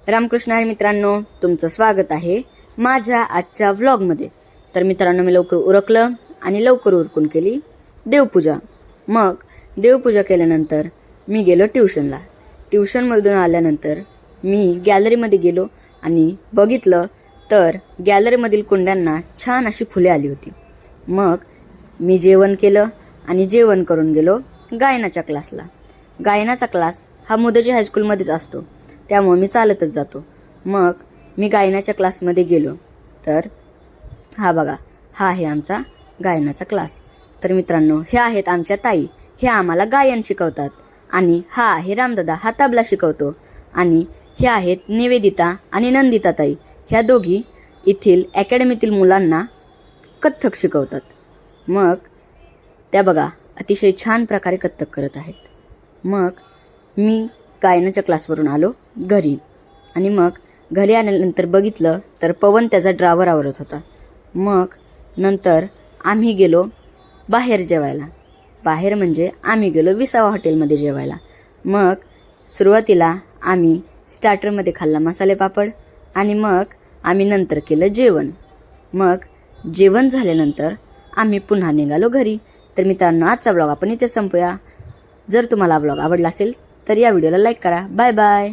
रामकृष्ण हरी मित्रांनो, तुमचं स्वागत आहे माझ्या आजच्या व्लॉगमध्ये। तर मित्रांनो, मी लवकर उरकलं आणि लवकर उरकून केली देवपूजा। मग देवपूजा केल्यानंतर मी गेलो ट्यूशनला। ट्यूशनमधून आल्यानंतर मी गॅलरीमध्ये गेलो आणि बघितलं तर गॅलरीमधील कुंड्यांना छान अशी फुले आली होती। मग मी जेवण केलं आणि जेवण करून गेलो गायनाच्या क्लासला। गायनाचा क्लास हा मुदजी हायस्कूलमध्येच असतो, त्यामुळे मी चालतच जातो। मग मी गायनाच्या क्लासमध्ये गेलो तर हा बघा, हा आहे आमचा गायनाचा क्लास। तर मित्रांनो, हे आहेत आमच्या ताई, हे आम्हाला गायन शिकवतात। आणि हा आहे रामदादा, हा तबला शिकवतो। आणि हे आहेत निवेदिता आणि नंदिता ताई, ह्या दोघी येथील अकॅडमीतील मुलांना कथ्थक शिकवतात। मग त्या बघा अतिशय छान प्रकारे कथ्थक करत आहेत। मग मी गायनाच्या क्लासवरून आलो घरी आणि मग घरी आल्यानंतर बघितलं तर पवन त्याचा ड्रावर आवरत होता। मग नंतर आम्ही गेलो बाहेर जेवायला। बाहेर म्हणजे आम्ही गेलो विसावा हॉटेलमध्ये जेवायला। मग सुरुवातीला आम्ही स्टार्टरमध्ये खाल्ला मसाले पापड आणि मग आम्ही नंतर केलं जेवण। मग जेवण झाल्यानंतर आम्ही पुन्हा निघालो घरी। तर मित्रांनो, आजचा ब्लॉग आपण इथे संपूया। जर तुम्हाला ब्लॉग आवडला असेल तर या व्हिडिओला लाईक करा। Bye bye.